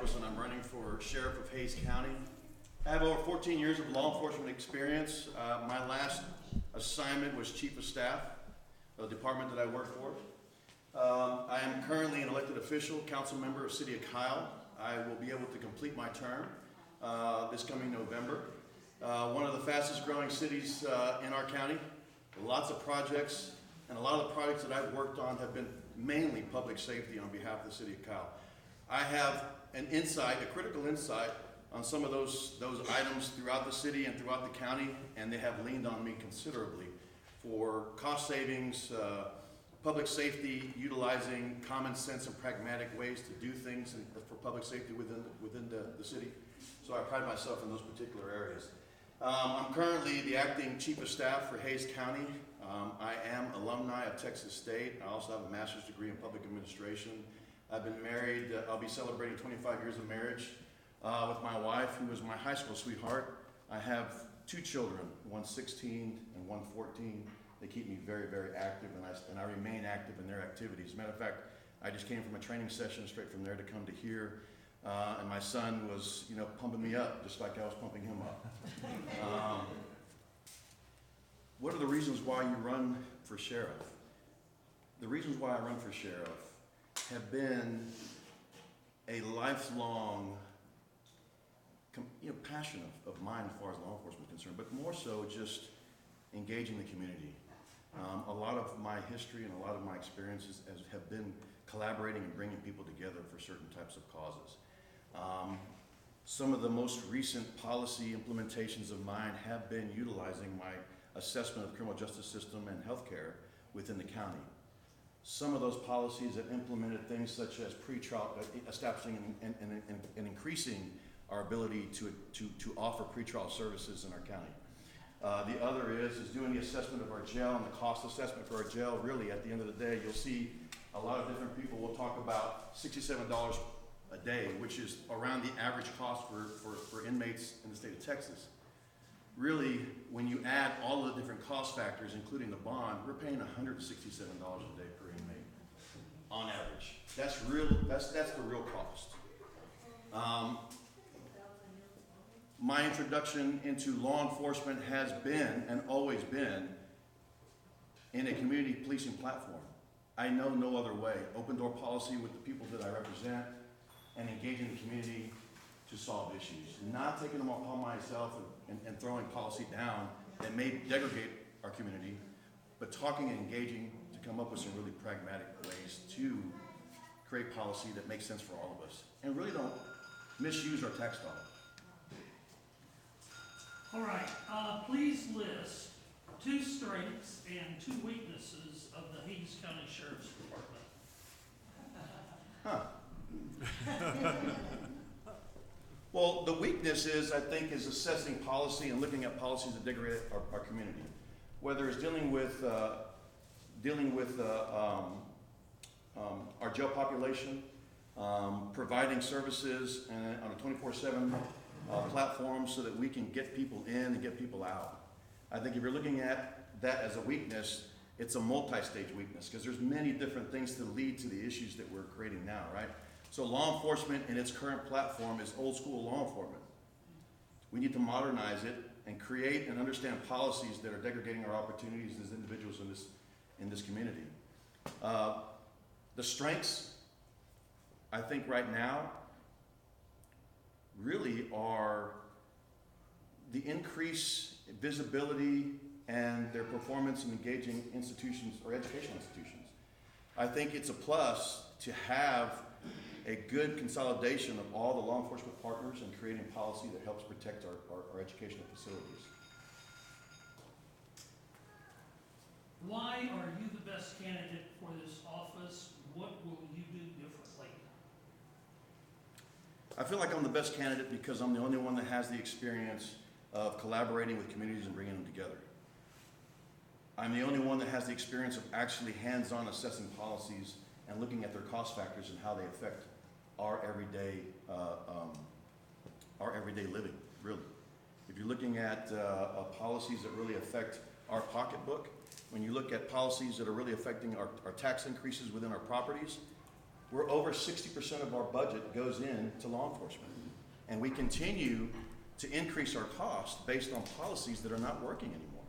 Villalobos, and I'm running for Sheriff of Hays County. I have over 14 years of law enforcement experience. My last assignment was Chief of Staff, a department that I work for. I am currently an elected official, council member of City of Kyle. I will be able to complete my term this coming November. One of the fastest growing cities in our county. Lots of projects, and a lot of the projects that I've worked on have been mainly public safety on behalf of the City of Kyle. I have an insight, a critical insight on some of those items throughout the city and throughout the county, and they have leaned on me considerably for cost savings, public safety, utilizing common sense and pragmatic ways to do things for public safety within the city. So I pride myself in those particular areas. I'm currently the acting Chief of Staff for Hays County. I am alumni of Texas State. I also have a master's degree in public administration. I've been married, I'll be celebrating 25 years of marriage with my wife, who was my high school sweetheart. I have two children, one 16 and one 14. They keep me very, very active, and I remain active in their activities. As a matter of fact, I just came from a training session straight from there to come to here, and my son was, pumping me up just like I was pumping him up. What are the reasons why you run for sheriff? The reasons why I run for sheriff have been a lifelong passion of mine as far as law enforcement is concerned, but more so just engaging the community. A lot of my history and a lot of my experiences have been collaborating and bringing people together for certain types of causes. Some of the most recent policy implementations of mine have been utilizing my assessment of the criminal justice system and healthcare within the county. Some of those policies have implemented things such as pretrial, establishing and increasing our ability to offer pretrial services in our county. The other is doing the assessment of our jail and the cost assessment for our jail. Really, at the end of the day, you'll see a lot of different people will talk about $67 a day, which is around the average cost for inmates in the state of Texas. Really, when you add all of the different cost factors, including the bond, we're paying $167 a day per inmate on average. That's the real cost. My introduction into law enforcement has been and always been in a community policing platform. I know no other way. Open door policy with the people that I represent and engaging the community to solve issues. Not taking them upon myself and throwing policy down that may degrade our community, but talking and engaging to come up with some really pragmatic ways to create policy that makes sense for all of us and really don't misuse our tax dollar. All right, please list 2 strengths and 2 weaknesses of the Hays County Sheriff's Department. Well, the weakness is assessing policy and looking at policies that degrade our community. Whether it's dealing with our jail population, providing services on a 24/7 platform so that we can get people in and get people out. I think if you're looking at that as a weakness, it's a multi-stage weakness because there's many different things to lead to the issues that we're creating now, right? So law enforcement in its current platform is old school law enforcement. We need to modernize it and create and understand policies that are degrading our opportunities as individuals in this community. The strengths, I think right now, really are the increased visibility and their performance in engaging institutions or educational institutions. I think it's a plus to have a good consolidation of all the law enforcement partners and creating policy that helps protect our educational facilities. Why are you the best candidate for this office? What will you do differently? I feel like I'm the best candidate because I'm the only one that has the experience of collaborating with communities and bringing them together. I'm the only one that has the experience of actually hands-on assessing policies and looking at their cost factors and how they affect our everyday living, really. If you're looking at policies that really affect our pocketbook, when you look at policies that are really affecting our tax increases within our properties, We're over 60% of our budget goes into law enforcement. And we continue to increase our costs based on policies that are not working anymore.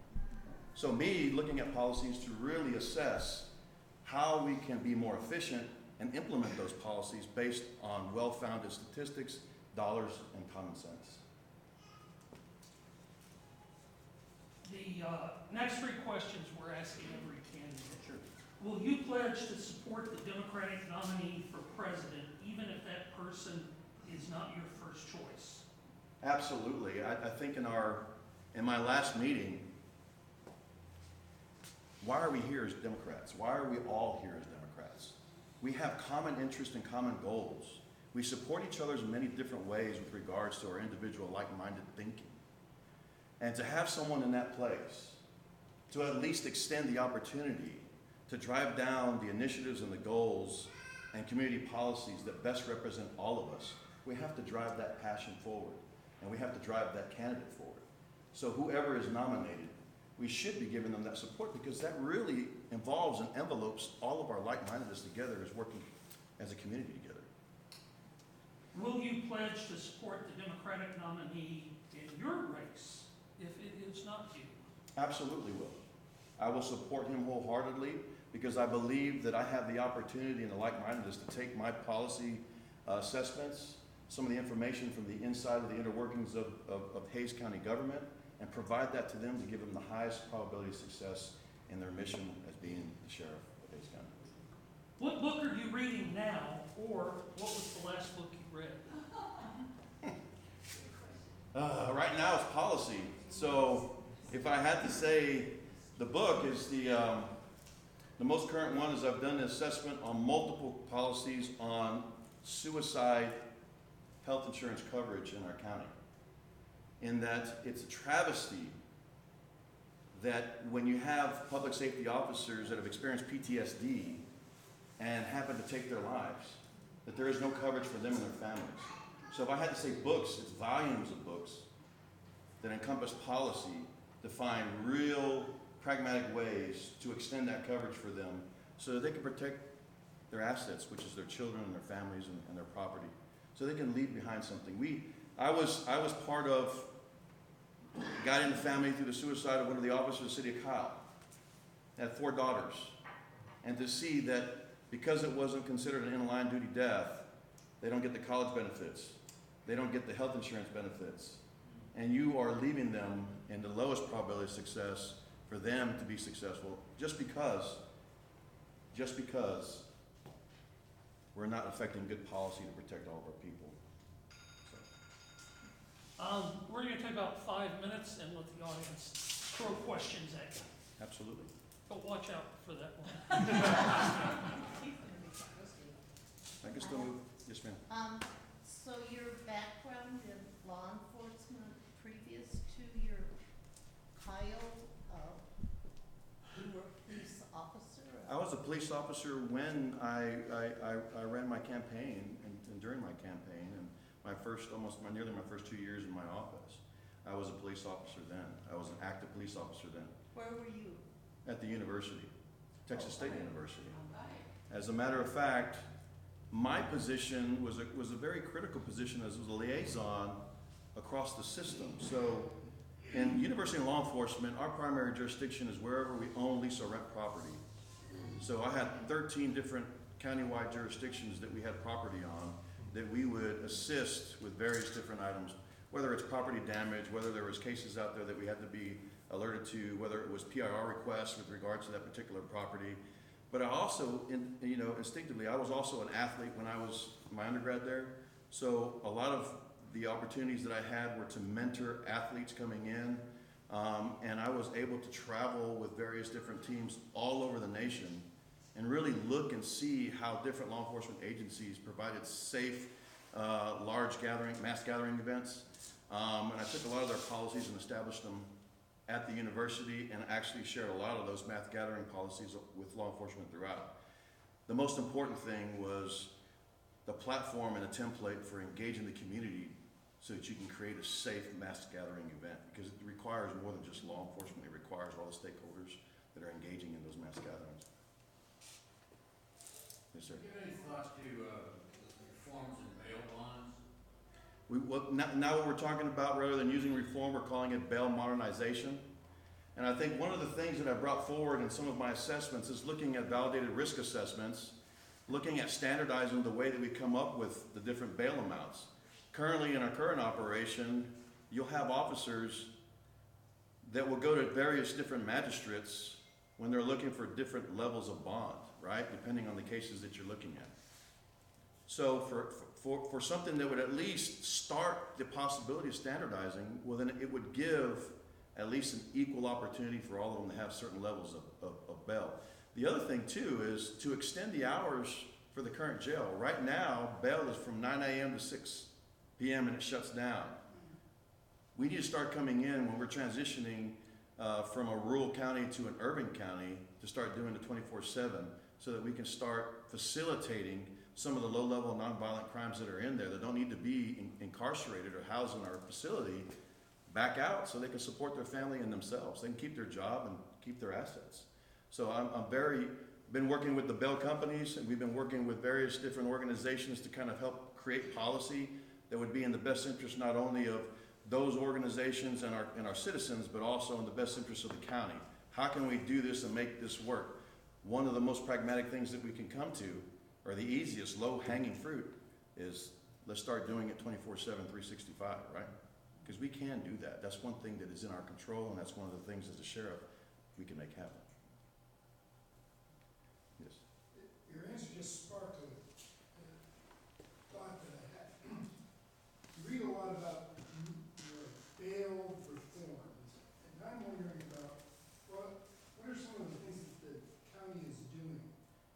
So me looking at policies to really assess how we can be more efficient and implement those policies based on well-founded statistics, dollars, and common sense. The next three questions we're asking every candidate. Will you pledge to support the Democratic nominee for president, even if that person is not your first choice? Absolutely. I think in my last meeting, why are we here as Democrats? Why are we all here as Democrats? We have common interests and common goals. We support each other in many different ways with regards to our individual like-minded thinking. And to have someone in that place, to at least extend the opportunity to drive down the initiatives and the goals and community policies that best represent all of us, we have to drive that passion forward, and we have to drive that candidate forward. So whoever is nominated, we should be giving them that support, because that really involves and envelopes all of our like-mindedness together as working as a community together. Will you pledge to support the Democratic nominee in your race if it is not you? Absolutely will. I will support him wholeheartedly, because I believe that I have the opportunity and the like-mindedness to take my policy assessments, some of the information from the inside of the inner workings of Hays County government, and provide that to them to give them the highest probability of success in their mission as being the sheriff of Hays County. What book are you reading now, or what was the last book you read? Right now it's policy. So if I had to say, the book is the most current one is I've done an assessment on multiple policies on suicide health insurance coverage in our county. In that it's a travesty that when you have public safety officers that have experienced PTSD and happen to take their lives, that there is no coverage for them and their families. So if I had to say books, it's volumes of books that encompass policy to find real pragmatic ways to extend that coverage for them so that they can protect their assets, which is their children and their families and their property, so they can leave behind something. I was part of guiding the family through the suicide of one of the officers of the city of Kyle. They had 4 daughters. And to see that because it wasn't considered an in-line duty death, they don't get the college benefits, they don't get the health insurance benefits, and you are leaving them in the lowest probability of success for them to be successful just because we're not affecting good policy to protect all of our people. We're going to take about 5 minutes and let the audience throw questions at you. Absolutely. But watch out for that one. I can still move. Yes, ma'am. So your background in law enforcement previous to your Kyle, you were a police officer? I was a police officer when I ran my campaign and during my campaign, and nearly my first 2 years in my office. I was a police officer then. I was an active police officer then. Where were you? At the university, Texas State University. Right. As a matter of fact, my position was a very critical position as a liaison across the system. So in university and law enforcement, our primary jurisdiction is wherever we own, lease, or rent property. So I had 13 different countywide jurisdictions that we had property on that we would assist with various different items, whether it's property damage, whether there was cases out there that we had to be alerted to, whether it was PIR requests with regards to that particular property. But I also, instinctively, I was also an athlete when I was my undergrad there. So a lot of the opportunities that I had were to mentor athletes coming in. And I was able to travel with various different teams all over the nation and really look and see how different law enforcement agencies provided safe, mass gathering events. And I took a lot of their policies and established them at the university, and actually shared a lot of those mass gathering policies with law enforcement throughout. The most important thing was the platform and a template for engaging the community so that you can create a safe mass gathering event, because it requires more than just law enforcement. It requires all the stakeholders that are engaging in those mass gatherings. Yes, sir. Do you have any thoughts to reforms in bail bonds? Now what we're talking about, rather than using reform, we're calling it bail modernization. And I think one of the things that I brought forward in some of my assessments is looking at validated risk assessments, looking at standardizing the way that we come up with the different bail amounts. Currently, in our current operation, you'll have officers that will go to various different magistrates when they're looking for different levels of bond, right? Depending on the cases that you're looking at. So for something that would at least start the possibility of standardizing, well then it would give at least an equal opportunity for all of them to have certain levels of bail. The other thing too is to extend the hours for the current jail. Right now, bail is from 9 a.m. to 6 p.m. and it shuts down. We need to start coming in when we're transitioning from a rural county to an urban county to start doing the 24/7 so that we can start facilitating some of the low-level nonviolent crimes that are in there that don't need to be incarcerated or housed in our facility back out so they can support their family and themselves. They can keep their job and keep their assets. So been working with the bail companies, and we've been working with various different organizations to kind of help create policy that would be in the best interest not only of those organizations and our citizens, but also in the best interest of the county. How can we do this and make this work? One of the most pragmatic things that we can come to, or the easiest low-hanging fruit, is let's start doing it 24/7, 365, right? Because we can do that. That's one thing that is in our control, and that's one of the things as a sheriff we can make happen. Yes. Your answer just sparked a thought that I had. You read a lot about your bail reforms, and I'm wondering about what are some of the things that the county is doing,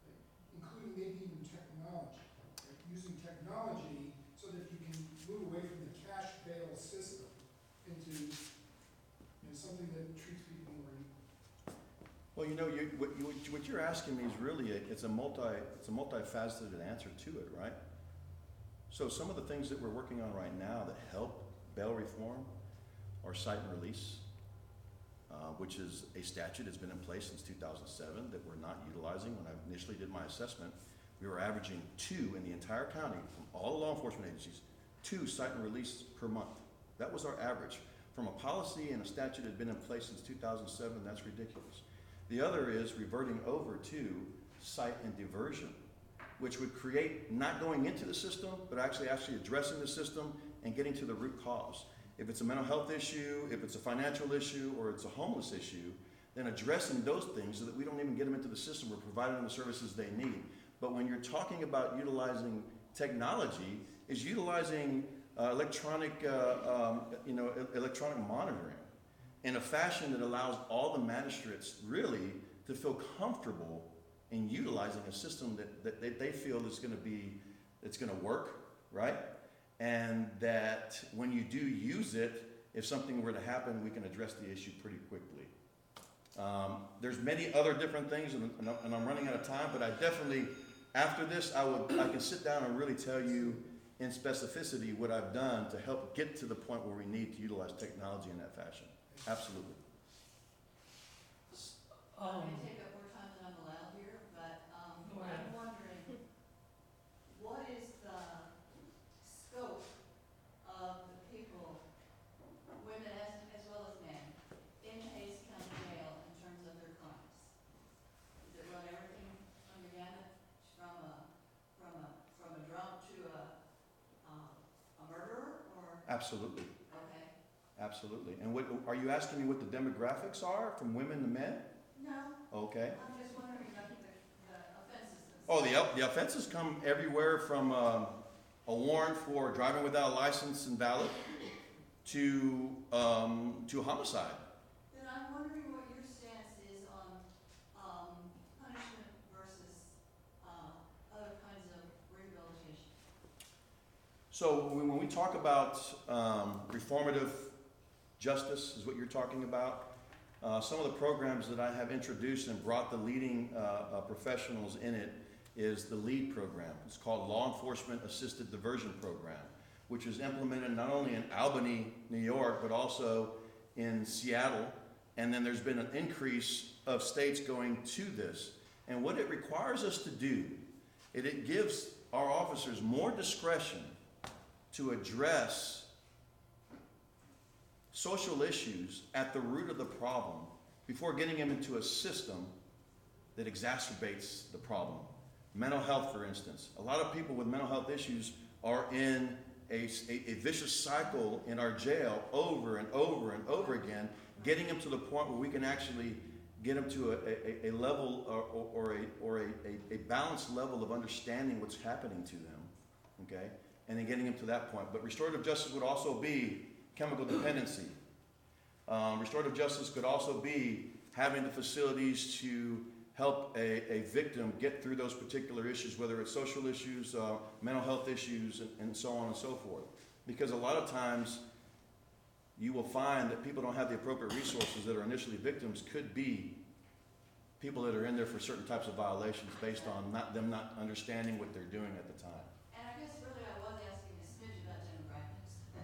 like, including maybe even technology, like using technology so that you can move away from the cash bail system into something that treats people more equally. Well, what you're asking me is really it's a multifaceted answer to it, right? So some of the things that we're working on right now that help bail reform are cite and release, which is a statute that's been in place since 2007 that we're not utilizing. When I initially did my assessment, we were averaging 2 in the entire county from all law enforcement agencies, 2 cite and release per month. That was our average. From a policy and a statute that had been in place since 2007, that's ridiculous. The other is reverting over to cite and diversion, which would create not going into the system, but actually addressing the system and getting to the root cause. If it's a mental health issue, if it's a financial issue, or it's a homeless issue, then addressing those things so that we don't even get them into the system, we're providing them the services they need. But when you're talking about utilizing technology, is utilizing electronic monitoring in a fashion that allows all the magistrates really to feel comfortable in utilizing a system that they feel is going to work, right? And that when you do use it, if something were to happen, we can address the issue pretty quickly. There's many other different things, and I'm running out of time, but I definitely, after this, I can sit down and really tell you in specificity what I've done to help get to the point where we need to utilize technology in that fashion. Absolutely. I'm going to take up more time than I'm allowed here, but Go ahead. I'm wondering, what is the scope of the people, women as well as men, in Hays County Jail in terms of their crimes? Does it run everything from the gamut, from a drunk to a murderer, or? Absolutely. Okay. Absolutely. And what are you asking me what the demographics are from women to men? No. Okay. I'm just wondering about the offenses. Oh, the offenses come everywhere from a warrant for driving without a license invalid to homicide. Then I'm wondering what your stance is on punishment versus other kinds of rehabilitation. So when we talk about reformative justice is what you're talking about. Some of the programs that I have introduced and brought the leading professionals in it is the LEAD program. It's called Law Enforcement Assisted Diversion Program, which is implemented not only in Albany, New York, but also in Seattle. And then there's been an increase of states going to this. And what it requires us to do It gives our officers more discretion to address social issues at the root of the problem before getting them into a system that exacerbates the problem. Mental health, for instance. A lot of people with mental health issues are in a vicious cycle in our jail over and over and over again, getting them to the point where we can actually get them to a level or a balanced level of understanding what's happening to them, okay? And then getting them to that point. But restorative justice would also be chemical dependency. Restorative justice could also be having the facilities to help a victim get through those particular issues, whether it's social issues, mental health issues, and so on and so forth. Because a lot of times, you will find that people don't have the appropriate resources that are initially victims, could be people that are in there for certain types of violations based on them not understanding what they're doing at the time. And I guess really I was asking a smidge about demographics. And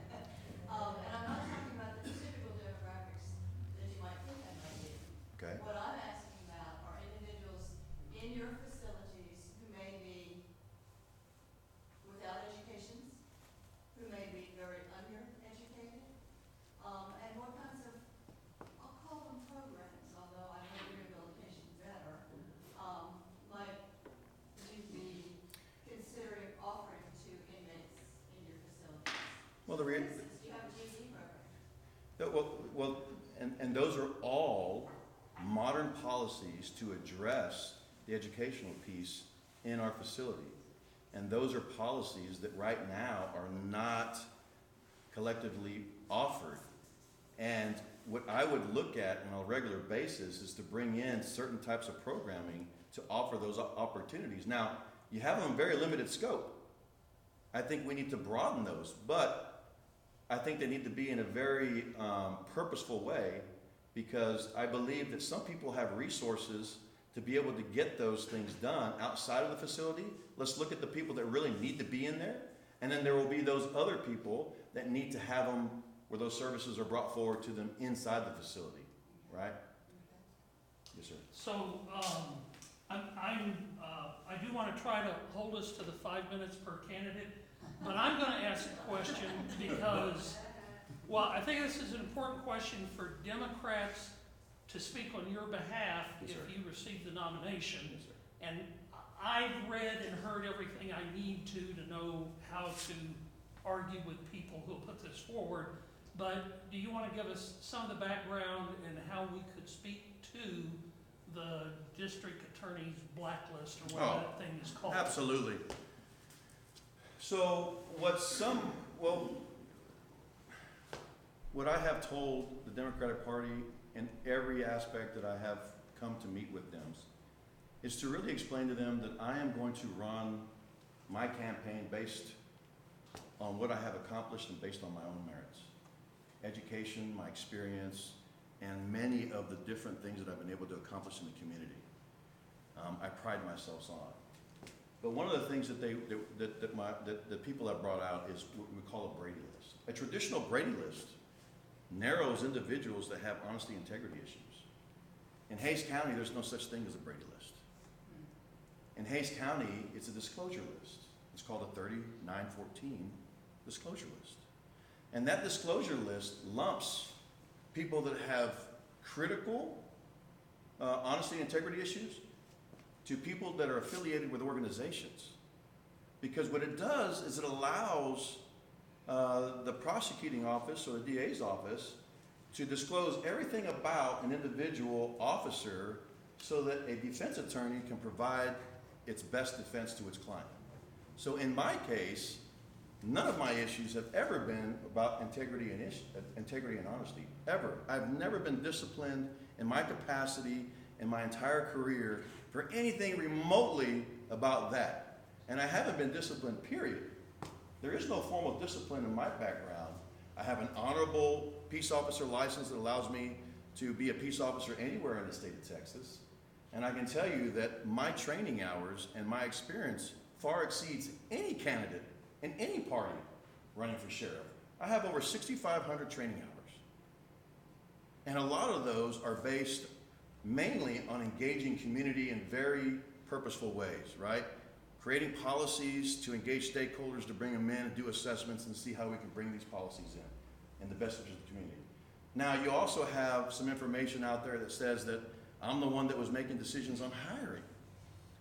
I'm not talking about the typical demographics that you might think I might be. Okay? What I'm asking about are individuals in your facilities who may be without educations, who may be very undereducated, and what kinds of, I'll call them programs, although I know rehabilitation better, might you be considering offering to inmates in your facilities? Well, For instance, do you have a GED program? and those are all modern policies to address the educational piece in our facility. And those are policies that right now are not collectively offered. And what I would look at on a regular basis is to bring in certain types of programming to offer those opportunities. Now, you have them in very limited scope. I think we need to broaden those, but I think they need to be in a very purposeful way, because I believe that some people have resources to be able to get those things done outside of the facility. Let's look at the people that really need to be in there, and then there will be those other people that need to have them where those services are brought forward to them inside the facility, right? Yes, sir. So, I do want to try to hold us to the 5 minutes per candidate, but I'm going to ask a question because, well, I think this is an important question for Democrats to speak on your behalf Yes, if sir. you receive the nomination. Yes, sir. And I've read and heard everything I need to know how to argue with people who'll put this forward. But do you want to give us some of the background and how we could speak to the district attorney's blacklist or whatever that thing is called? Absolutely. So what I have told the Democratic Party in every aspect that I have come to meet with them is to really explain to them that I am going to run my campaign based on what I have accomplished and based on my own merits. Education, my experience, and many of the different things that I've been able to accomplish in the community. I pride myself on. But one of the things that that people have brought out is what we call a Brady list. A traditional Brady list narrows individuals that have honesty and integrity issues. In Hays County, there's no such thing as a Brady list. In Hays County, it's a disclosure list. It's called a 3914 disclosure list. And that disclosure list lumps people that have critical honesty and integrity issues to people that are affiliated with organizations. Because what it does is it allows the prosecuting office or the DA's office to disclose everything about an individual officer so that a defense attorney can provide its best defense to its client. So in my case, none of my issues have ever been about integrity and honesty, ever. I've never been disciplined in my capacity in my entire career for anything remotely about that. And I haven't been disciplined, period. There is no formal discipline in my background. I have an honorable peace officer license that allows me to be a peace officer anywhere in the state of Texas. And I can tell you that my training hours and my experience far exceeds any candidate in any party running for sheriff. I have over 6,500 training hours. And a lot of those are based mainly on engaging community in very purposeful ways, right? creating policies to engage stakeholders, to bring them in and do assessments and see how we can bring these policies in the best interest of the community. Now, you also have some information out there that says that I'm the one that was making decisions on hiring.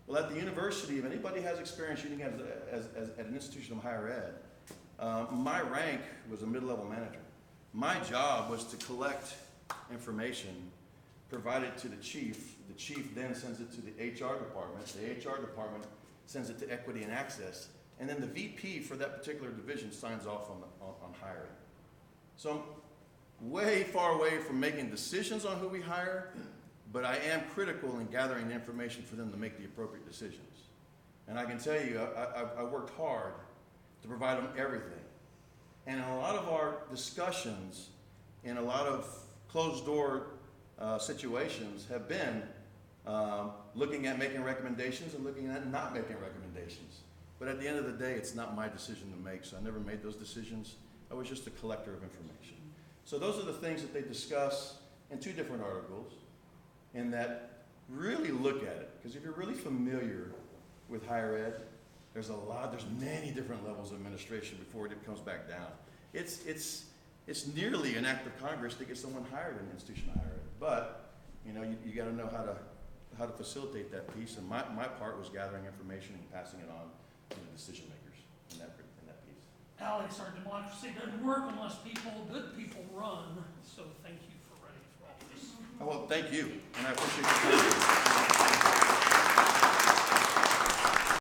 Well, at the university, if anybody has experience shooting at an institution of higher ed, my rank was a mid-level manager. My job was to collect information, provide it to the chief. The chief then sends it to the HR department. The HR department sends it to equity and access. And then the VP for that particular division signs off on hiring. So I'm way far away from making decisions on who we hire, but I am critical in gathering the information for them to make the appropriate decisions. And I can tell you, I worked hard to provide them everything. And in a lot of our discussions, in a lot of closed-door situations, have been looking at making recommendations and looking at not making recommendations. But at the end of the day, it's not my decision to make, so I never made those decisions. I was just a collector of information. So those are the things that they discuss in 2 different articles, and that really look at it. Because if you're really familiar with higher ed, there's many different levels of administration before it comes back down. It's nearly an act of Congress to get someone hired in an institution of higher ed. But, you know, you gotta know how to facilitate that piece, and my part was gathering information and passing it on to the decision makers in that piece. Alex, our democracy doesn't work unless good people run, so thank you for running for all this. Well, thank you, and I appreciate your time.